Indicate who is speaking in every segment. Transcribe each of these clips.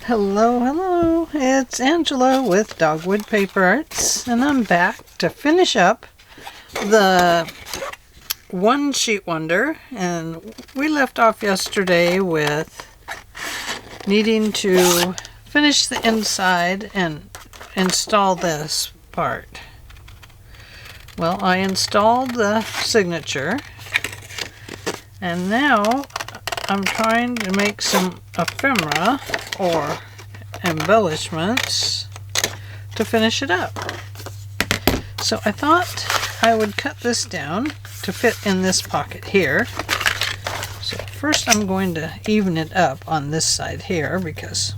Speaker 1: Hello, hello, it's Angela with Dogwood Paper Arts, and I'm back to finish up the One Sheet Wonder, and we left off yesterday with needing to finish the inside and install this part. Well, I installed the signature, and now I'm trying to make some ephemera or embellishments to finish it up. So I thought I would cut this down to fit in this pocket here. So first I'm going to even it up on this side here because,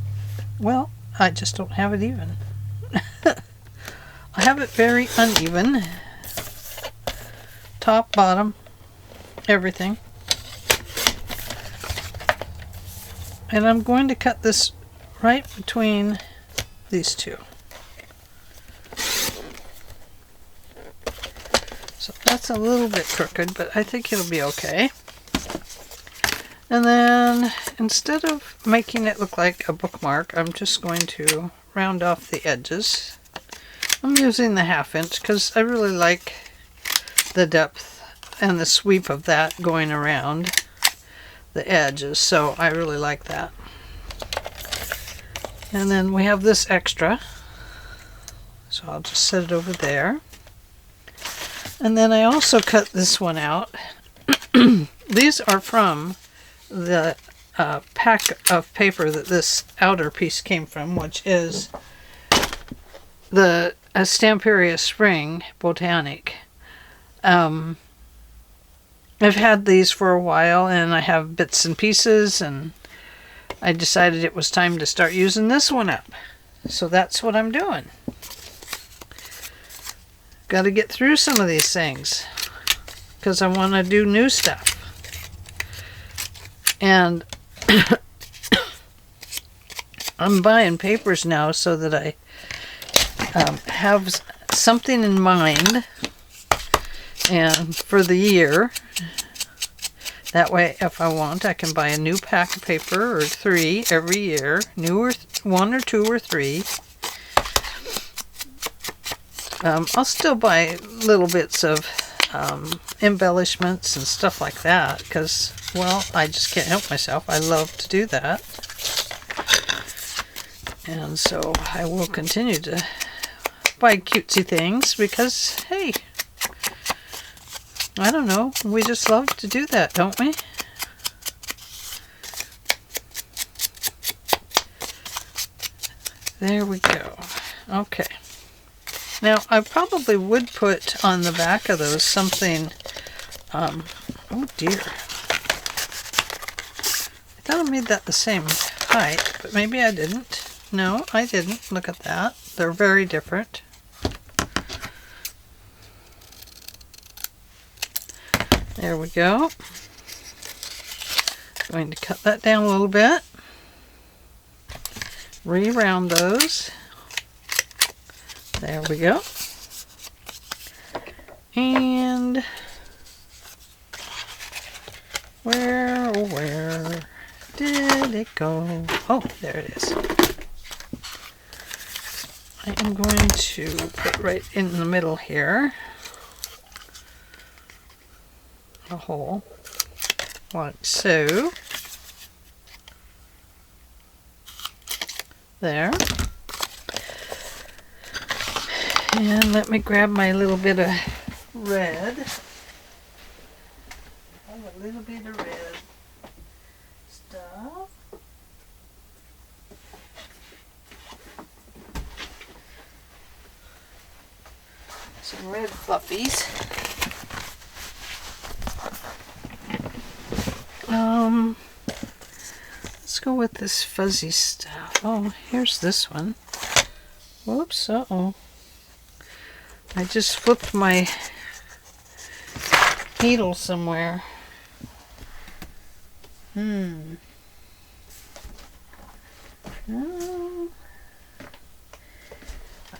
Speaker 1: well, I just don't have it even. I have it very uneven. Top, bottom, everything. And I'm going to cut this right between these two. So that's a little bit crooked, but I think it'll be okay. And then instead of making it look like a bookmark, I'm just going to round off the edges. I'm using the 1/2 inch because I really like the depth and the sweep of that going around the edges, so I really like that. And then we have this extra, so I'll just set it over there. And then I also cut this one out. These are from the pack of paper that this outer piece came from, which is the Stamperia Spring Botanic. I've had these for a while and I have bits and pieces, and I decided it was time to start using this one up. So that's what I'm doing. Got to get through some of these things because I want to do new stuff. And I'm buying papers now so that I have something in mind and for the year. That way, if I want, I can buy a new pack of paper or 3 every year. New or 1 or 2 or 3. I'll still buy little bits of embellishments and stuff like that because, well, I just can't help myself. I love to do that. And so I will continue to buy cutesy things because, hey, I don't know, we just love to do that, don't we? There we go. Okay. Now, I probably would put on the back of those something, oh dear. I thought I made that the same height, but maybe I didn't. No, I didn't. Look at that. They're very different. There we go. Going to cut that down a little bit. Re-round those. There we go. And where did it go? Oh, there it is. I am going to put right in the middle here a hole, like so. There. And let me grab my little bit of red. I have a little bit of red stuff. Some red fluffies. Let's go with this fuzzy stuff. Oh, here's this one. Whoops, uh-oh. I just flipped my needle somewhere. I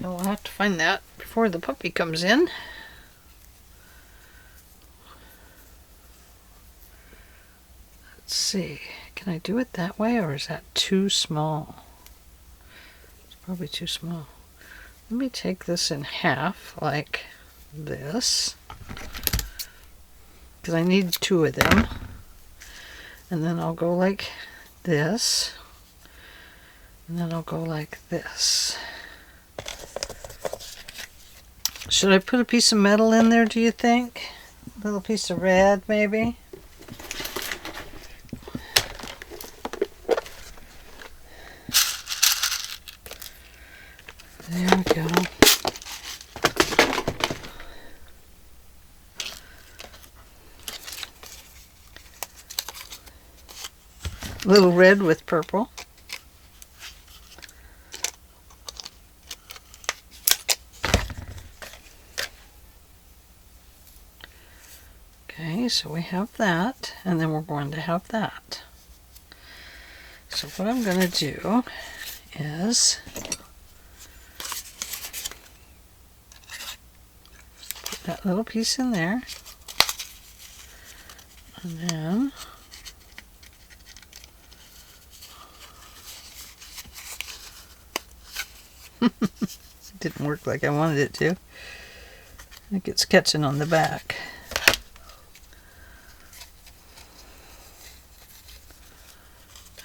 Speaker 1: will have to find that before the puppy comes in. Let's see. Can I do it that way, or is that too small? probably too small. Let me take this in half like this, because I need 2 of them. And then I'll go like this, and then I'll go like this. Should I put a piece of metal in there, do you think? A little piece of red, maybe? There we go. A little red with purple. Okay, so we have that, and then we're going to have that. So what I'm going to do is put that little piece in there, and then it didn't work like I wanted it to. I think it's catching on the back.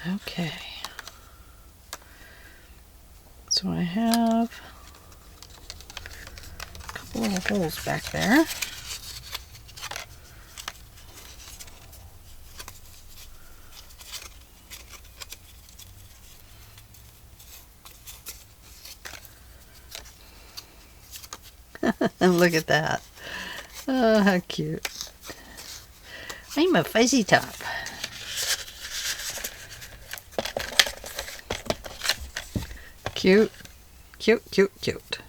Speaker 1: Okay, so I have a couple little holes back there. And look at that. Oh, how cute. I'm a fuzzy top. Cute, cute, cute, cute.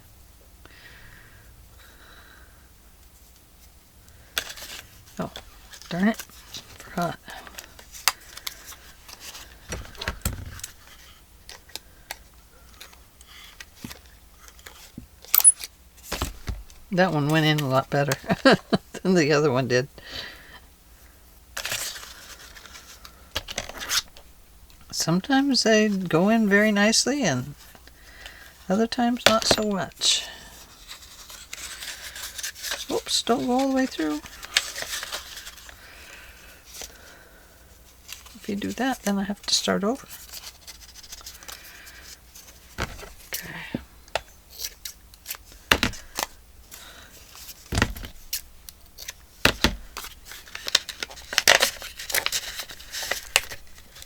Speaker 1: Oh, darn it, forgot. That one went in a lot better than the other one did. Sometimes they go in very nicely, and other times not so much. Oops, don't go all the way through. If you do that, then I have to start over. Okay.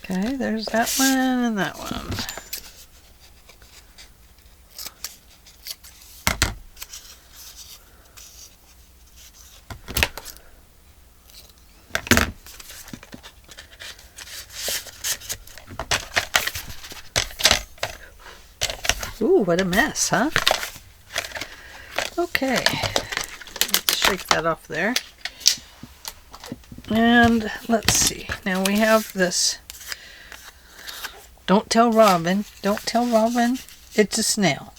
Speaker 1: Okay, there's that one and that one. Ooh, what a mess, huh? Okay, let's shake that off there. And let's see, now we have this. Don't tell Robin, it's a snail.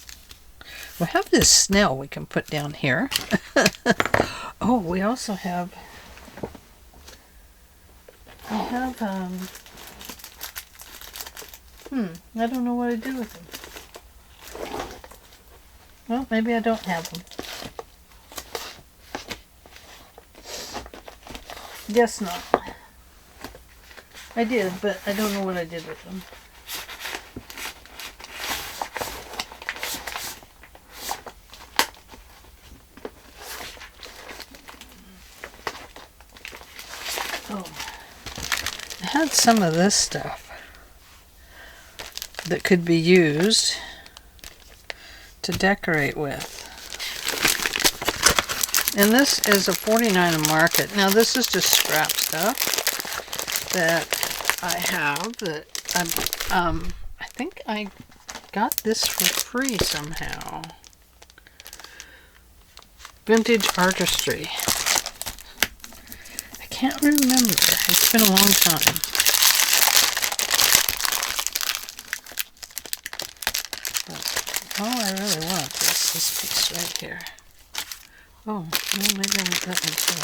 Speaker 1: We have this snail we can put down here. Oh, we also have, I don't know what to do with them. Well, maybe I don't have them. Guess not. I did, but I don't know what I did with them. Oh, I had some of this stuff that could be used to decorate with. And this is a $49 a market. Now this is just scrap stuff that I have that I think I got this for free somehow. Vintage artistry. I can't remember. It's been a long time. But all I really want is this piece right here. Oh, well, maybe I want that one too.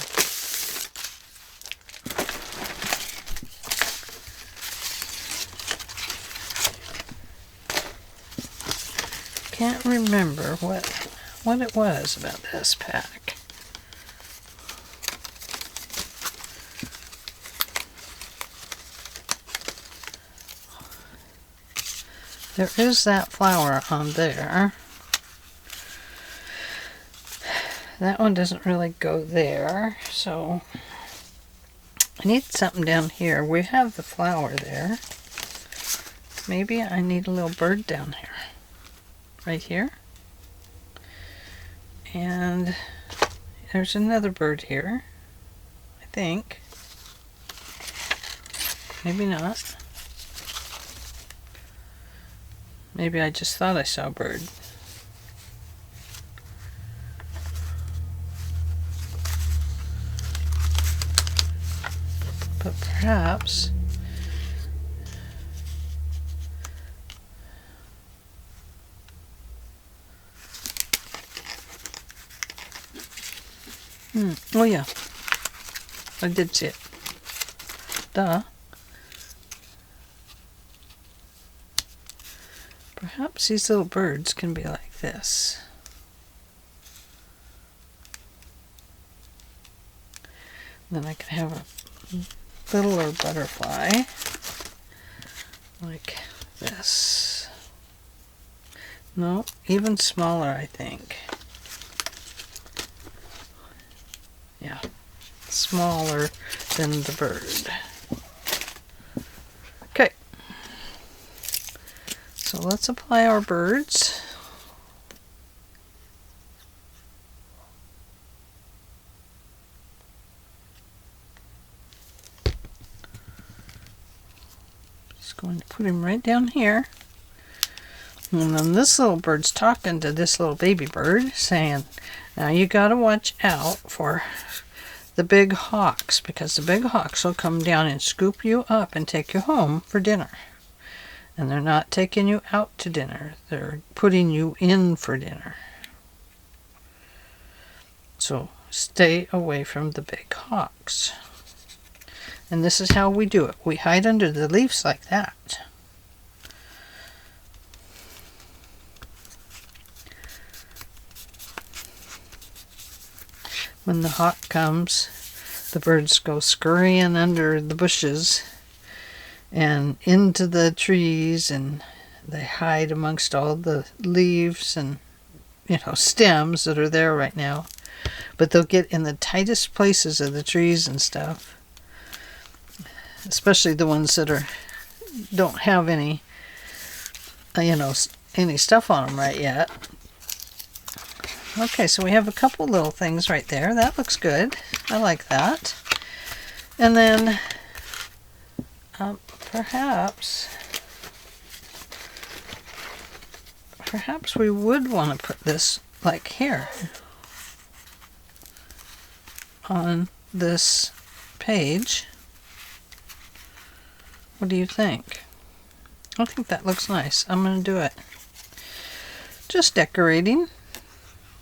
Speaker 1: can't remember what it was about this pack. There is that flower on there. That one doesn't really go there, so I need something down here. We have the flower there. Maybe I need a little bird down here. Right here. And there's another bird here, I think. Maybe not. Maybe I just thought I saw a bird. But perhaps oh yeah, I did see it. Duh. Perhaps these little birds can be like this. Then I can have a littler butterfly like this. No, even smaller, I think. Yeah, smaller than the bird. Okay, so let's apply our birds. Just going to put him right down here. And then this little bird's talking to this little baby bird, saying, now you gotta watch out for the big hawks, because the big hawks will come down and scoop you up and take you home for dinner. And they're not taking you out to dinner, they're putting you in for dinner. So stay away from the big hawks. And this is how we do it. We hide under the leaves like that. When the hawk comes, the birds go scurrying under the bushes and into the trees, and they hide amongst all the leaves and, you know, stems that are there right now. But they'll get in the tightest places of the trees and stuff, especially the ones that don't have any, any stuff on them right yet. Okay, so we have a couple little things right there. That looks good. I like that. And then perhaps we would want to put this like here on this page. What do you think? I think that looks nice. I'm going to do it. Just decorating.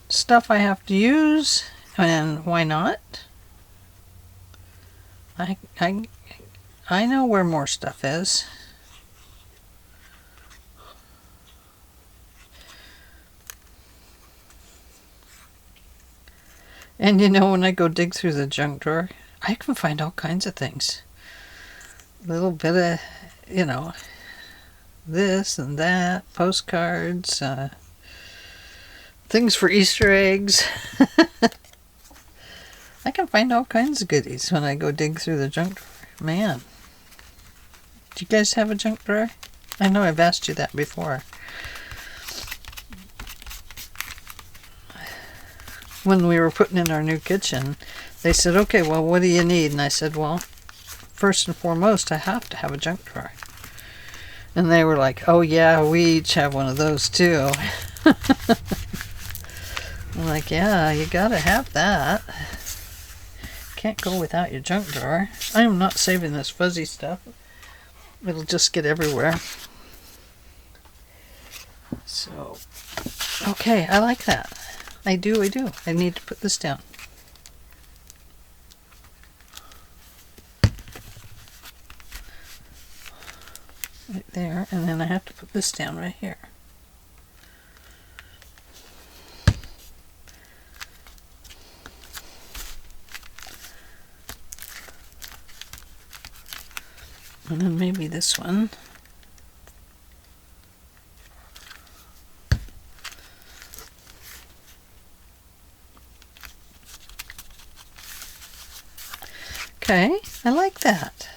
Speaker 1: Stuff I have to use, and why not? I know where more stuff is. And you know, when I go dig through the junk drawer, I can find all kinds of things. A little bit of, this and that, postcards, things for Easter eggs. I can find all kinds of goodies when I go dig through the junk drawer. Man. Do you guys have a junk drawer? I know I've asked you that before. When we were putting in our new kitchen, they said, okay, well, what do you need? And I said, well, first and foremost, I have to have a junk drawer. And they were like, oh yeah, we each have one of those too. I'm like, yeah, you gotta have that. Can't go without your junk drawer. I am not saving this fuzzy stuff. It'll just get everywhere. So, okay, I like that. I do. I need to put this down. Right there, and then I have to put this down right here. And then maybe this one. Okay, I like that.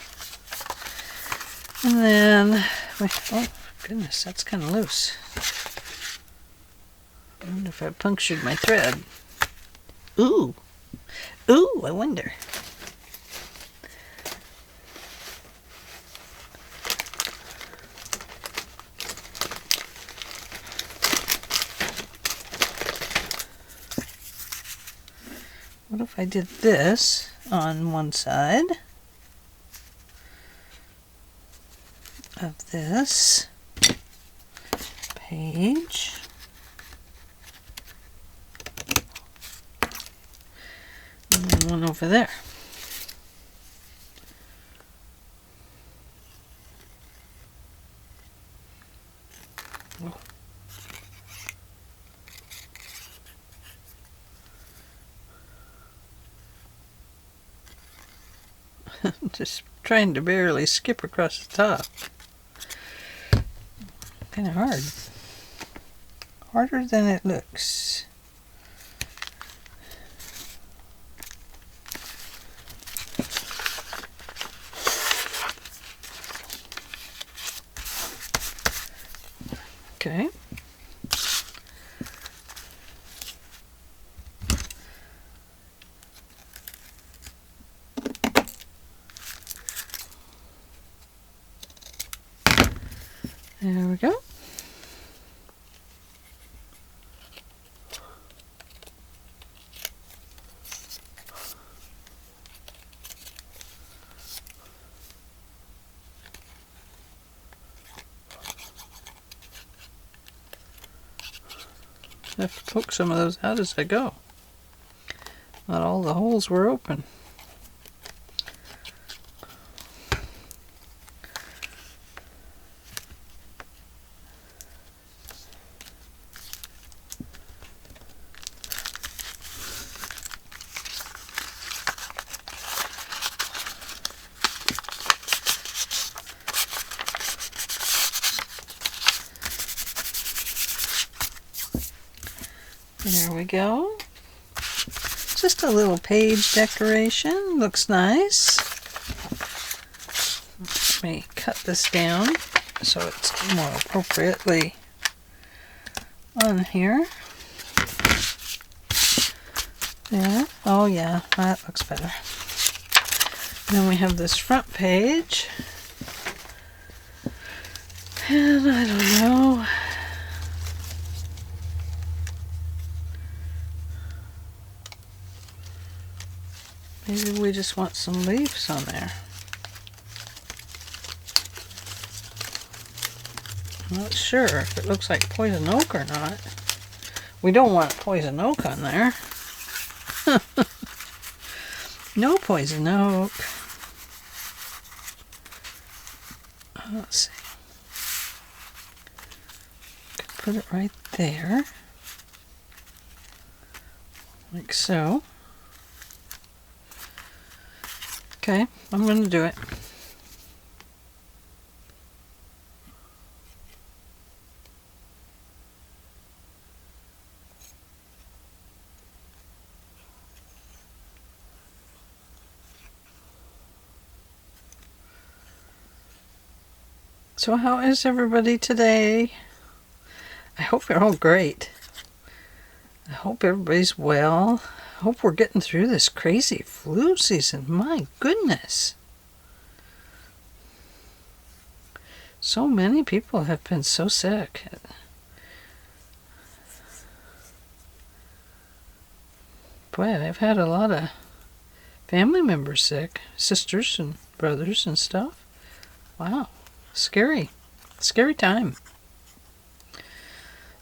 Speaker 1: And then, oh goodness, that's kind of loose. I wonder if I punctured my thread. Ooh, ooh, I wonder. What if I did this on one side of this page, and then one over there. Oh. Just trying to barely skip across the top. Kind of hard. Harder than it looks. Okay. There we go. I have to poke some of those out as I go. Not all the holes were open. There we go. Just a little page decoration. Looks nice. Let me cut this down so it's more appropriately on here. There. Oh yeah, that looks better. Then we have this front page. And I don't know. Maybe we just want some leaves on there. I'm not sure if it looks like poison oak or not. We don't want poison oak on there. No poison oak. Let's see. Could put it right there. Like so. Okay, I'm going to do it. So how is everybody today? I hope you're all great. I hope everybody's well. I hope we're getting through this crazy flu season. My goodness. So many people have been so sick. Boy, I've had a lot of family members sick. Sisters and brothers and stuff. Wow. Scary. Scary time.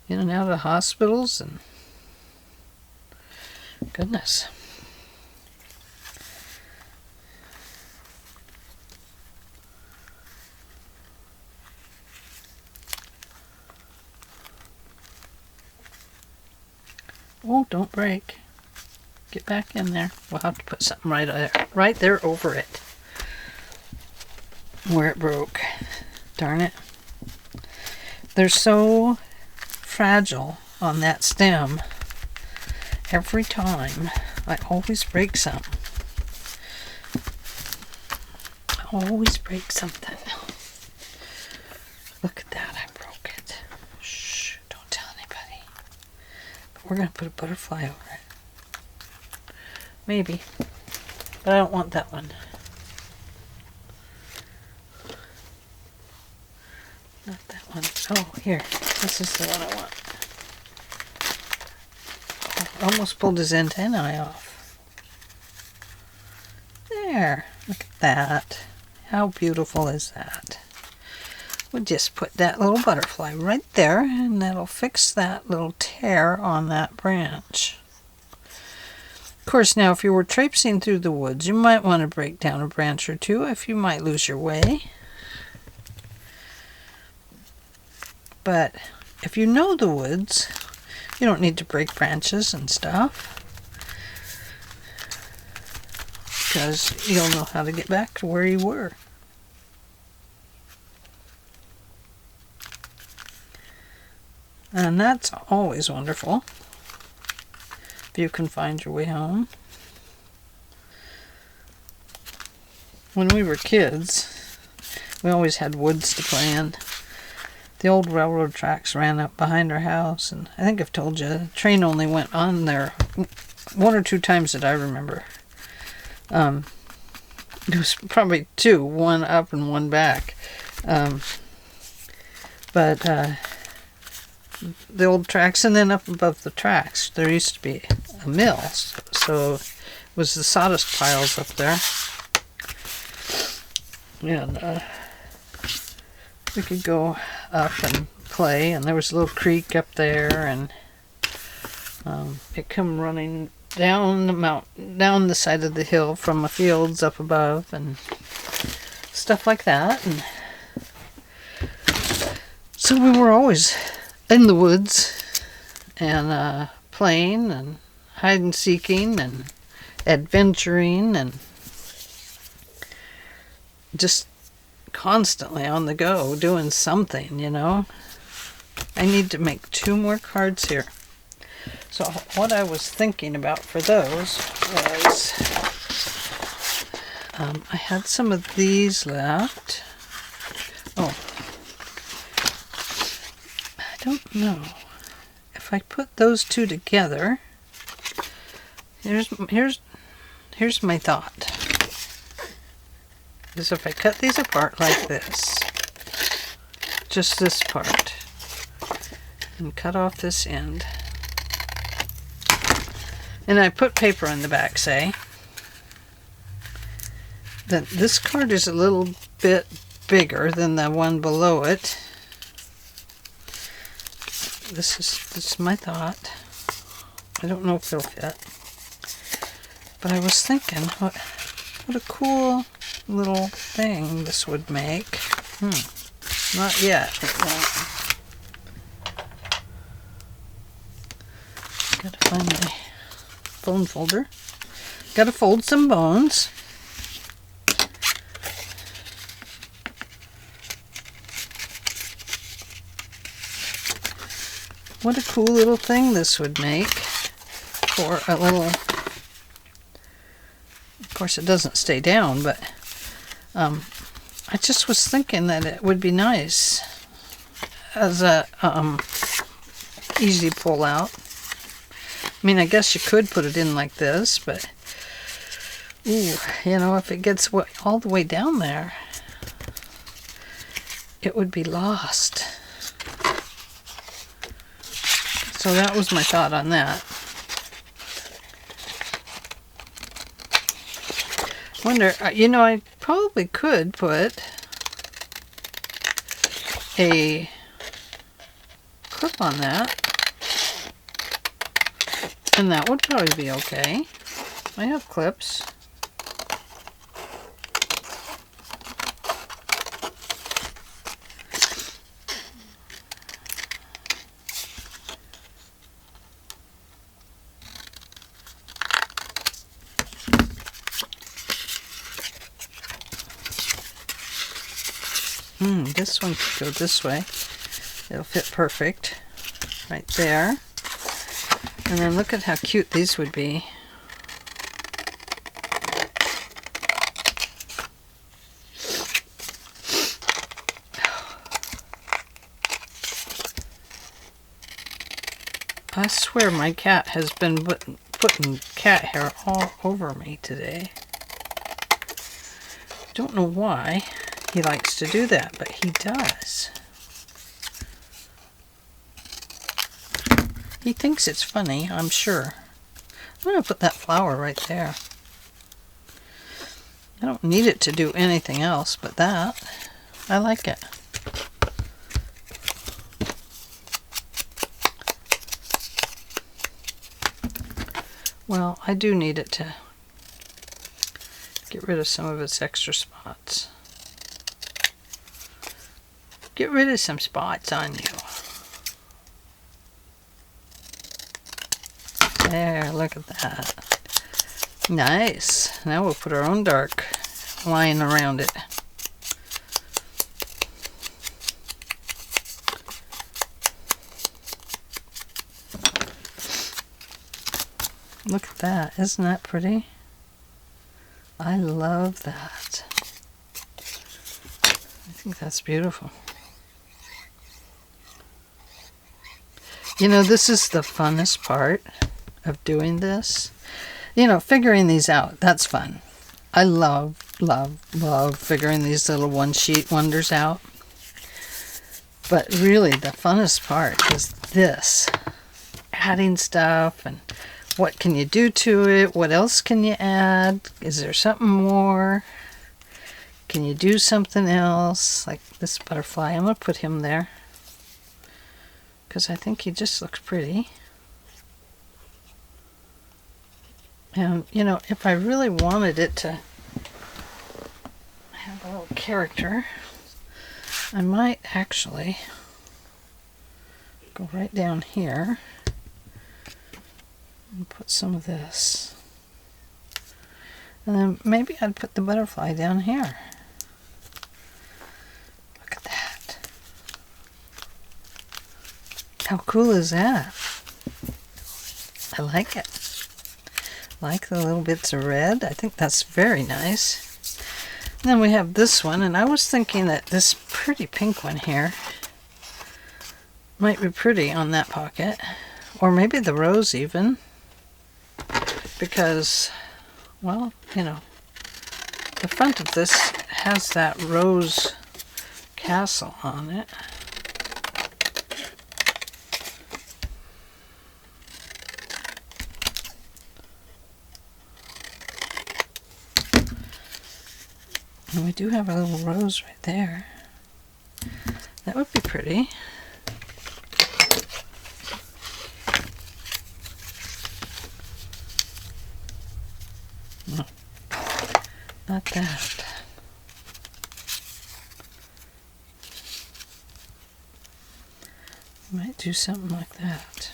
Speaker 1: In and out of hospitals and goodness. Oh, don't break. Get back in there. We'll have to put something right there over it. where it broke. Darn it. They're so fragile on that stem. Every time I always break some. I always break something. Look at that, I broke it. Shh, don't tell anybody. But we're going to put a butterfly over it. Maybe. But I don't want that one. Not that one. Oh, here. This is the one I want. Oh, I almost pulled his antennae off. There. Look at that. How beautiful is that? We'll just put that little butterfly right there, and that'll fix that little tear on that branch. Of course, now if you were traipsing through the woods, you might want to break down a branch or two if you might lose your way. But if you know the woods, you don't need to break branches and stuff, because you'll know how to get back to where you were. And that's always wonderful, if you can find your way home. When we were kids, we always had woods to play in. The old railroad tracks ran up behind our house, and I think I've told you, the train only went on there one or two times that I remember. It was probably two, one up and one back. But the old tracks, and then up above the tracks, there used to be a mill, so it was the sawdust piles up there. And we could go up and play, and there was a little creek up there, and it come running down the mountain, down the side of the hill from the fields up above, and stuff like that. And so we were always in the woods and playing and hide and seeking and adventuring and just constantly on the go doing something, you know. I need to make 2 more cards here. So what I was thinking about for those was I had some of these left. Oh, I don't know if I put those 2 together. Here's my thought. Is if I cut these apart like this, just this part, and cut off this end, and I put paper on the back, say, that this card is a little bit bigger than the one below it. This is my thought. I don't know if it'll fit, but I was thinking, what a cool little thing this would make. Not yet. It won't. Gotta find my bone folder. Gotta fold some bones. What a cool little thing this would make for a little... Of course, it doesn't stay down, but I just was thinking that it would be nice as a easy pull out. I mean, I guess you could put it in like this, but ooh, you know, if it gets all the way down there, it would be lost. So that was my thought on that. Wonder, you know, I probably could put a clip on that, and that would probably be okay. I have clips. This one could go this way. It'll fit perfect right there. And then look at how cute these would be. I swear my cat has been putting cat hair all over me today. Don't know why he likes to do that, but he does. He thinks it's funny, I'm sure. I'm going to put that flower right there. I don't need it to do anything else but that. I like it. Well, I do need it to get rid of some of its extra spots. Get rid of some spots on you. There, look at that. Nice. Now we'll put our own dark line around it. Look at that. Isn't that pretty? I love that. I think that's beautiful. You know, this is the funnest part of doing this. You know, figuring these out, that's fun. I love figuring these little one-sheet wonders out. But really, the funnest part is this. Adding stuff, and what can you do to it? What else can you add? Is there something more? Can you do something else? Like this butterfly, I'm going to put him there, because I think he just looks pretty. And, you know, if I really wanted it to have a little character, I might actually go right down here and put some of this. And then maybe I'd put the butterfly down here. Look at that. How cool is that? I like it. Like the little bits of red. I think that's very nice. And then we have this one, and I was thinking that this pretty pink one here might be pretty on that pocket, or maybe the rose even, because, well, you know, the front of this has that rose castle on it. And we do have a little rose right there. That would be pretty. No, not that. Might do something like that.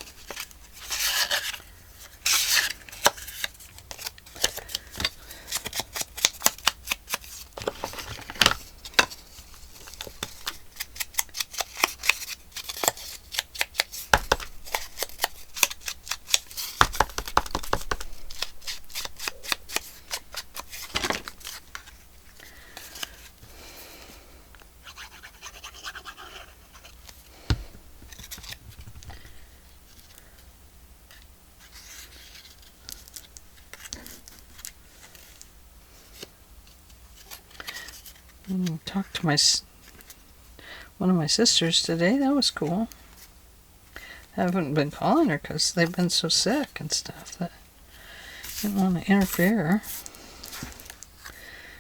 Speaker 1: Talked to one of my sisters today. That was cool. I haven't been calling her because they've been so sick and stuff that I didn't want to interfere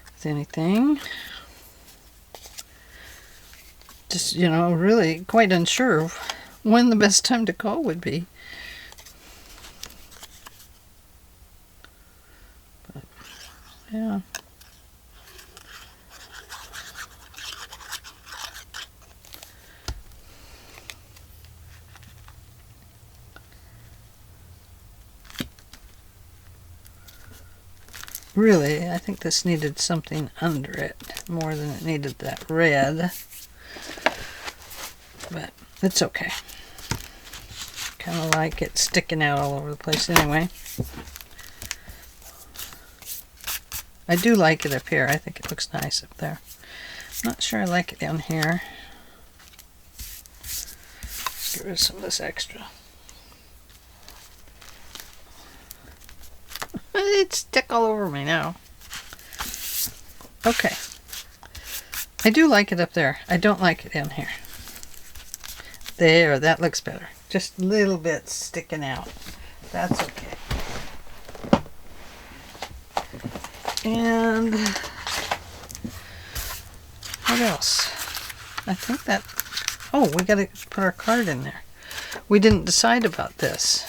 Speaker 1: with anything. Just, you know, really quite unsure when the best time to call would be. But, yeah. Really, I think this needed something under it more than it needed that red. but it's okay. Kind of like it sticking out all over the place anyway. I do like it up here. I think it looks nice up there. Not sure I like it down here. Let's get rid of some of this extra. It's stuck all over me now. Okay. I do like it up there. I don't like it down here. There, that looks better. Just a little bit sticking out. That's okay. And what else? I think that, oh, we got to put our card in there. We didn't decide about this.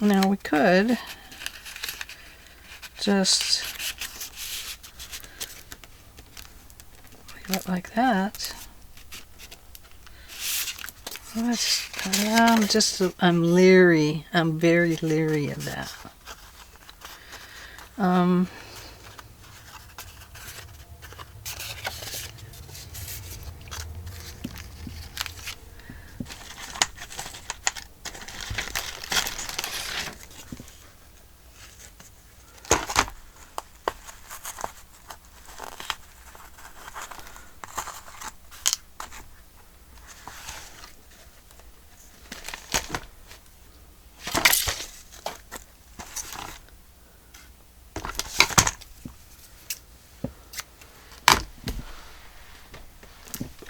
Speaker 1: Now we could just leave it like that. I'm leery. I'm very leery of that.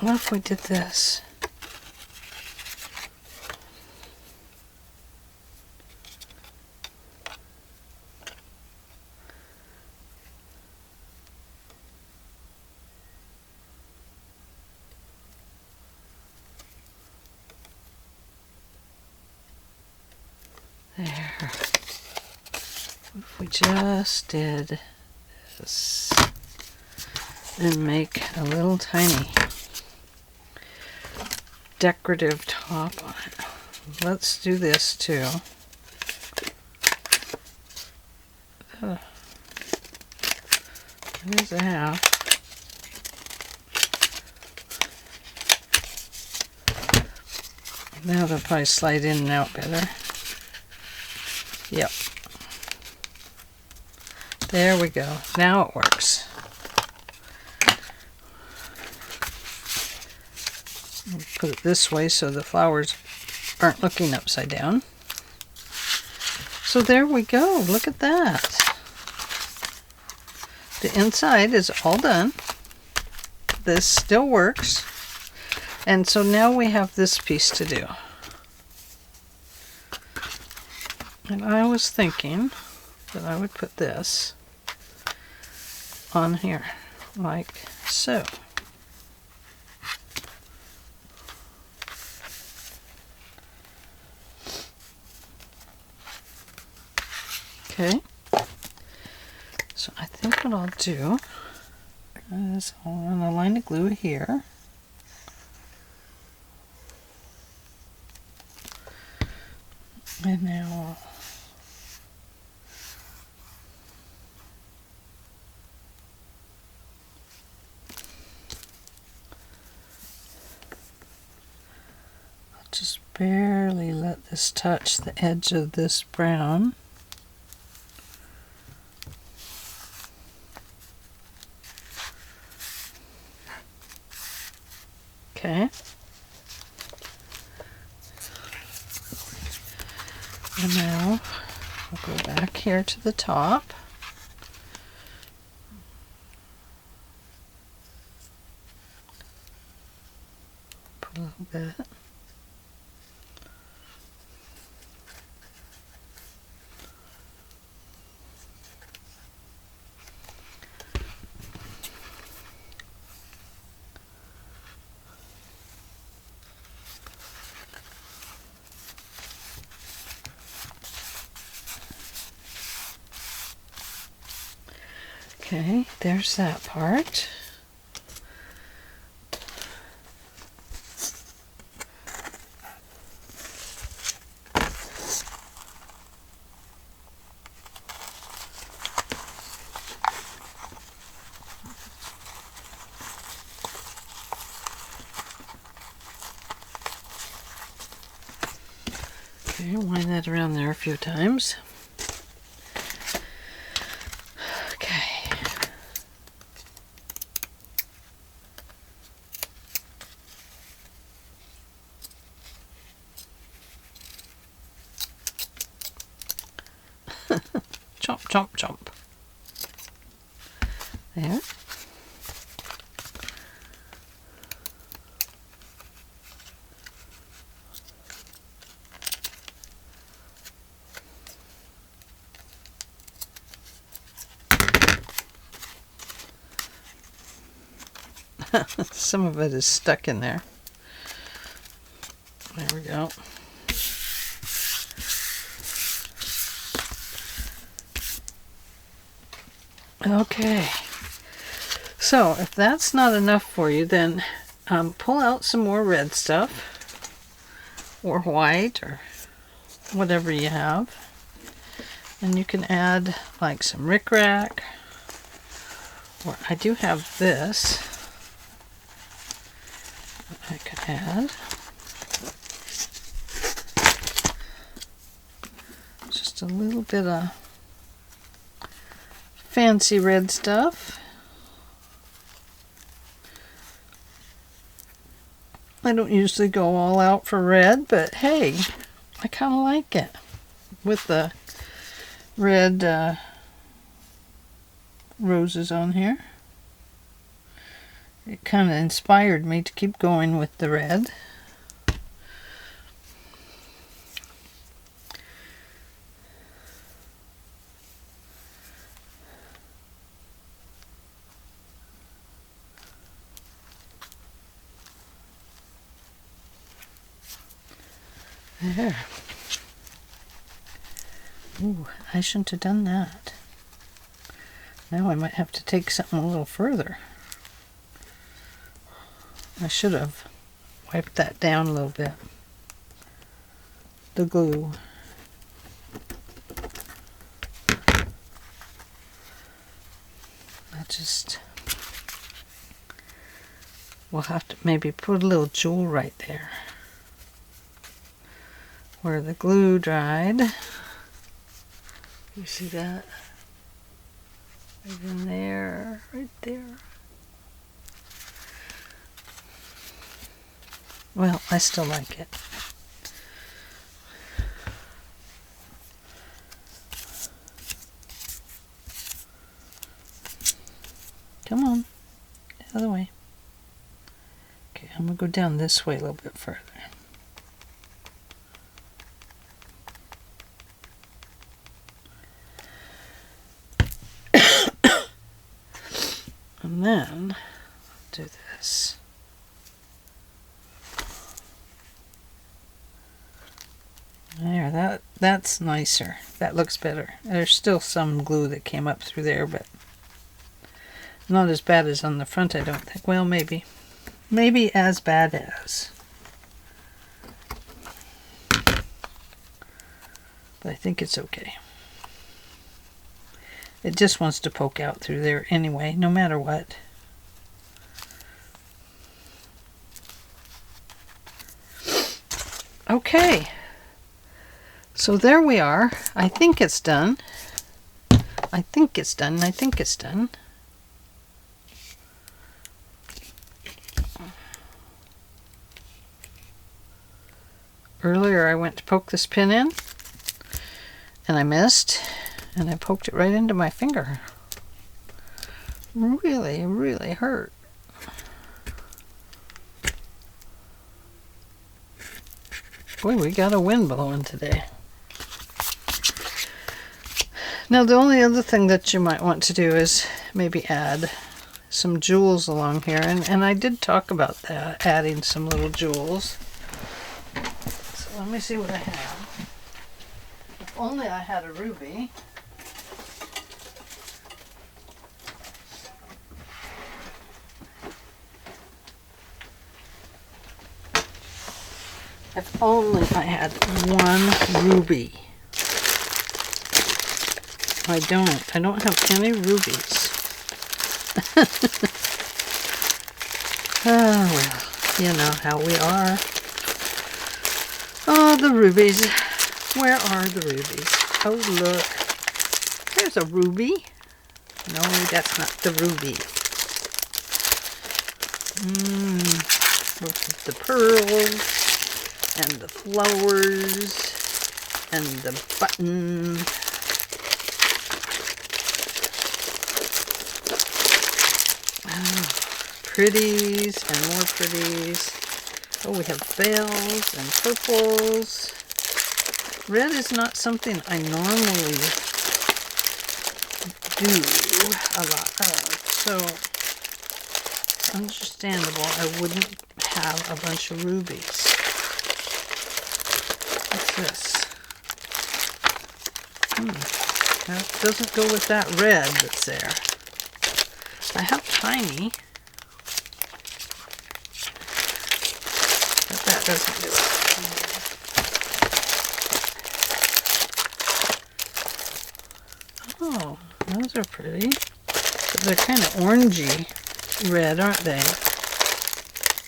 Speaker 1: What if we did this? There. What if we just did this and make a little tiny decorative top on it? Let's do this too. There's a half. Now they'll probably slide in and out better. Yep. There we go. Now it works. Put it this way so the flowers aren't looking upside down. So there we go. Look at that. The inside is all done. This still works. And so now we have this piece to do. And I was thinking that I would put this on here, like so. Okay. So I think what I'll do is I'll run a line of glue here. And now I'll just barely let this touch the edge of this brown. Okay. And now we'll go back here to the top. Put a little bit. Okay, there's that part. Okay, wind that around there a few times. Okay. Chomp, chomp, chomp. There. Some of it is stuck in there. There we go. Okay. So if that's not enough for you, then pull out some more red stuff, or white, or whatever you have. And you can add like some rickrack, or I do have this I could add. Just a little bit of fancy red stuff. I don't usually go all out for red, but hey, I kind of like it with the red roses on here. It kind of inspired me to keep going with the red. There. Ooh, I shouldn't have done that. Now I might have to take something a little further. I should have wiped that down a little bit. The glue. We'll have to maybe put a little jewel right there where the glue dried. You see that? Right in there, right there. Well, I still like it. Come on, the other way. Okay, I'm gonna go down this way a little bit further. And then do this. There, that's nicer. That looks better. There's still some glue that came up through there, but not as bad as on the front, I don't think. Well, maybe. Maybe as bad as. But I think it's okay. It just wants to poke out through there anyway, no matter what. Okay. So there we are. I think it's done. I think it's done. I think it's done. Earlier I went to poke this pin in and I missed, and I poked it right into my finger. Really, really hurt. Boy, we got a wind blowing today. Now the only other thing that you might want to do is maybe add some jewels along here, and I did talk about that, adding some little jewels. So let me see what I have. If only I had a ruby. If only I had one ruby. I don't. I don't have any rubies. Oh, well, you know how we are. Oh, the rubies. Where are the rubies? Oh, look. There's a ruby. No, that's not the ruby. Look at the pearls and the flowers and the button. Pretties and more pretties. Oh, we have bells and purples. Red is not something I normally do a lot of, so it's understandable I wouldn't have a bunch of rubies. What's this? That doesn't go with that red that's there. I have tiny. But that doesn't do it. Oh, those are pretty. But they're kind of orangey red, aren't they?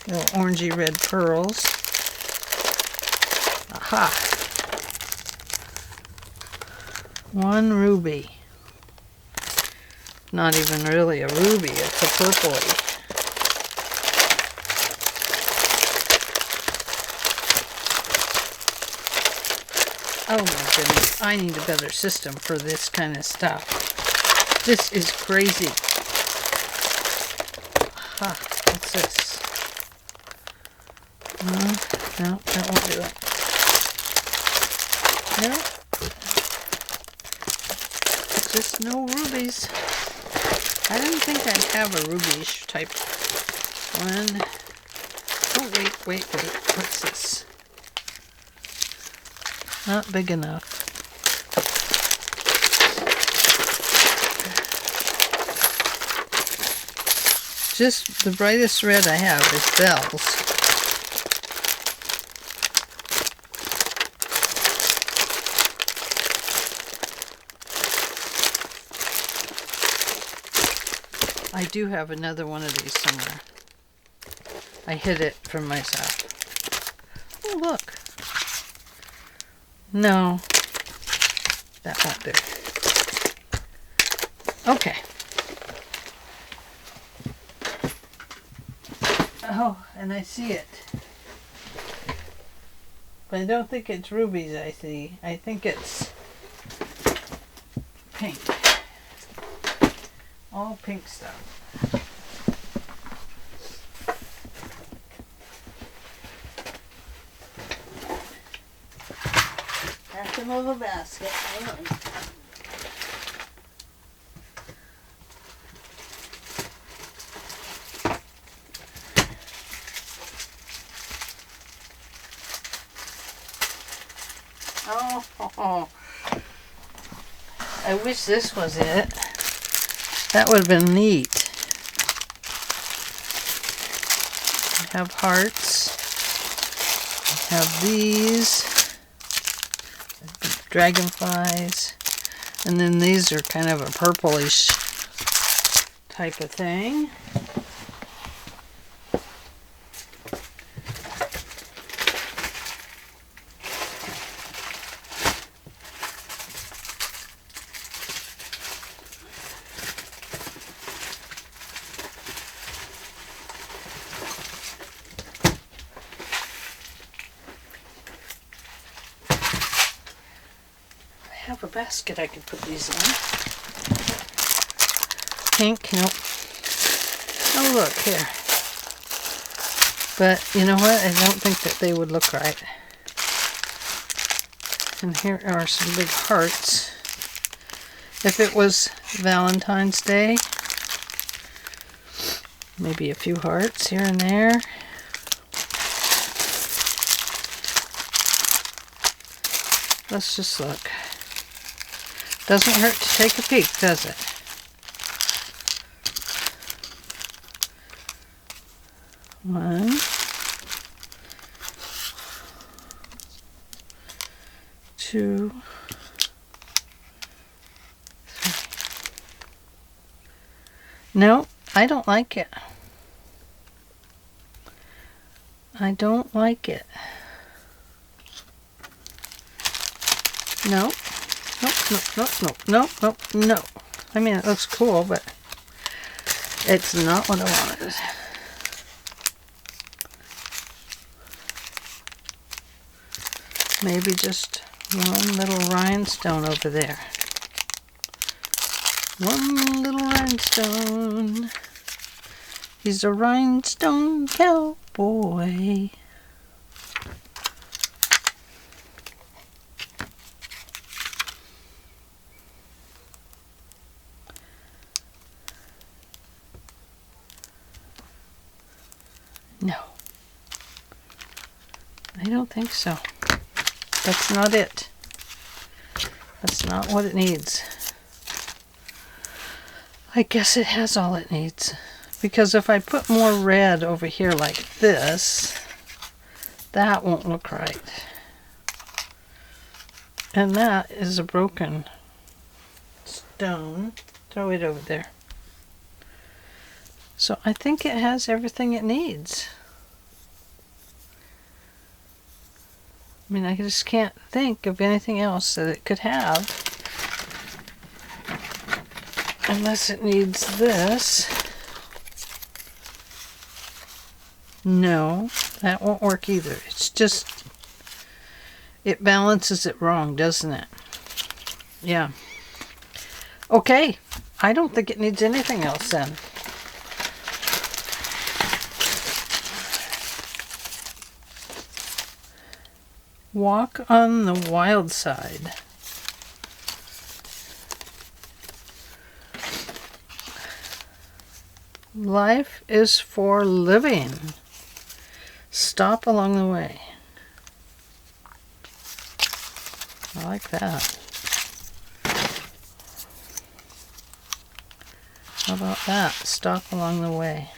Speaker 1: Little orangey red pearls. Aha! One ruby. Not even really a ruby, it's a purpley. Oh my goodness, I need a better system for this kind of stuff. This is crazy. Aha, what's this? No, that won't do it. No. Just no rubies. I didn't think I'd have a ruby-ish type one. Oh, wait. What's this? Not big enough. Just the brightest red I have is bells. I do have another one of these somewhere. I hid it from myself. Oh, look. No. That won't do. Okay. Oh, and I see it. But I don't think it's rubies I see. I think it's pink. All pink stuff. Back in the little basket. Hang on. Oh, I wish this was it. That would have been neat. I have hearts. I have these. Dragonflies. And then these are kind of a purplish type of thing. I have a basket I could put these in. Pink, nope. Oh, look, here. But, you know what? I don't think that they would look right. And here are some big hearts. If it was Valentine's Day, maybe a few hearts here and there. Let's just look. Doesn't hurt to take a peek, does it? One. 2, 3. No, I don't like it. I don't like it. No. Nope, nope, nope, nope, nope, nope, no. I mean, it looks cool, but it's not what I wanted. Maybe just one little rhinestone over there. One little rhinestone. He's a rhinestone cowboy. No. I don't think so. That's not it. That's not what it needs. I guess it has all it needs. Because if I put more red over here like this, that won't look right. And that is a broken stone. Throw it over there. So I think it has everything it needs. I mean, I just can't think of anything else that it could have. Unless it needs this. No, that won't work either. It's just, it balances it wrong, doesn't it? Yeah. Okay, I don't think it needs anything else then. Walk on the wild side. Life is for living. Stop along the way. I like that. How about that? Stop along the way.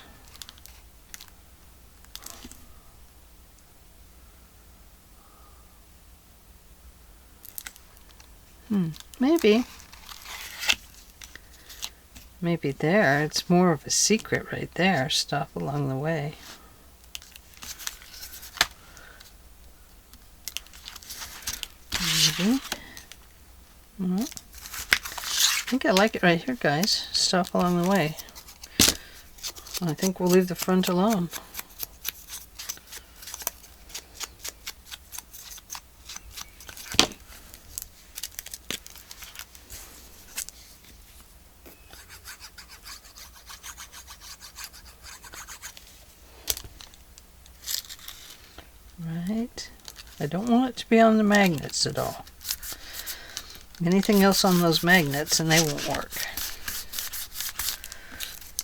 Speaker 1: Maybe. Maybe there. It's more of a secret right there. Stop along the way. Maybe. I think I like it right here, guys. Stop along the way. I think we'll leave the front alone. Right. I don't want it to be on the magnets at all. Anything else on those magnets and they won't work.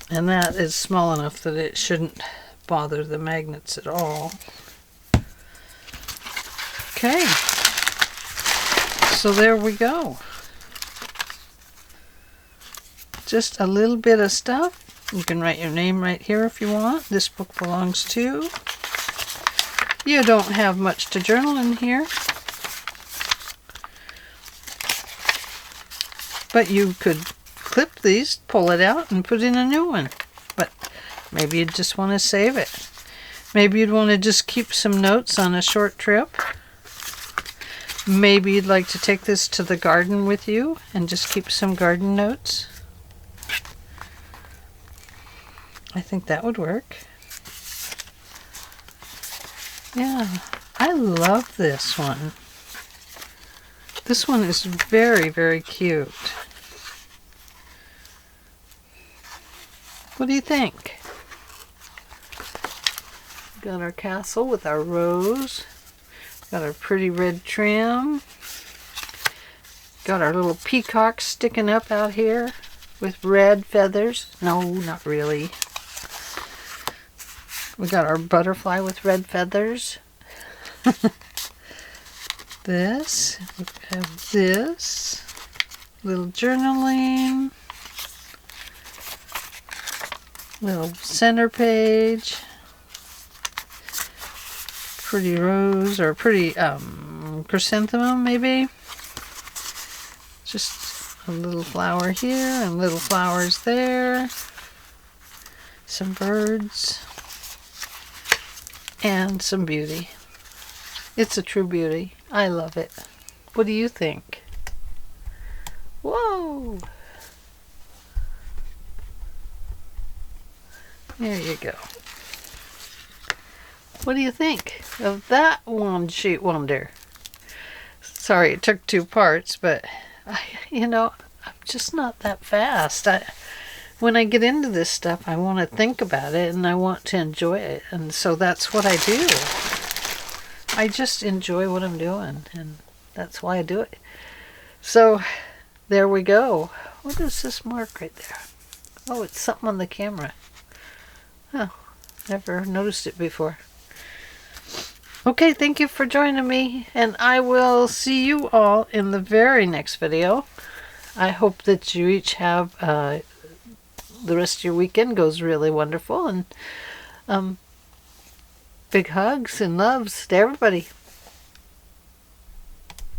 Speaker 1: And that is small enough that it shouldn't bother the magnets at all. Okay. So there we go. Just a little bit of stuff. You can write your name right here if you want. This book belongs to. You don't have much to journal in here. But you could clip these, pull it out, and put in a new one. But maybe you'd just want to save it. Maybe you'd want to just keep some notes on a short trip. Maybe you'd like to take this to the garden with you and just keep some garden notes. I think that would work. Yeah, I love this one. This one is very, very cute. What do you think? Got our castle with our rose. Got our pretty red trim. Got our little peacock sticking up out here with red feathers. No, not really. We got our butterfly with red feathers. This. We have this. Little journaling. Little center page. Pretty rose or pretty chrysanthemum maybe. Just a little flower here and little flowers there. Some birds. And some beauty. It's a true beauty. I love it. What do you think? Whoa! There you go. What do you think of that one sheet wonder? Sorry it took 2 parts, but I'm just not that fast. When I get into this stuff, I want to think about it and I want to enjoy it. And so that's what I do. I just enjoy what I'm doing, and that's why I do it. So there we go. What is this mark right there? Oh, it's something on the camera. Oh, never noticed it before. Okay, thank you for joining me, and I will see you all in the very next video. I hope that you each have the rest of your weekend goes really wonderful, and big hugs and loves to everybody.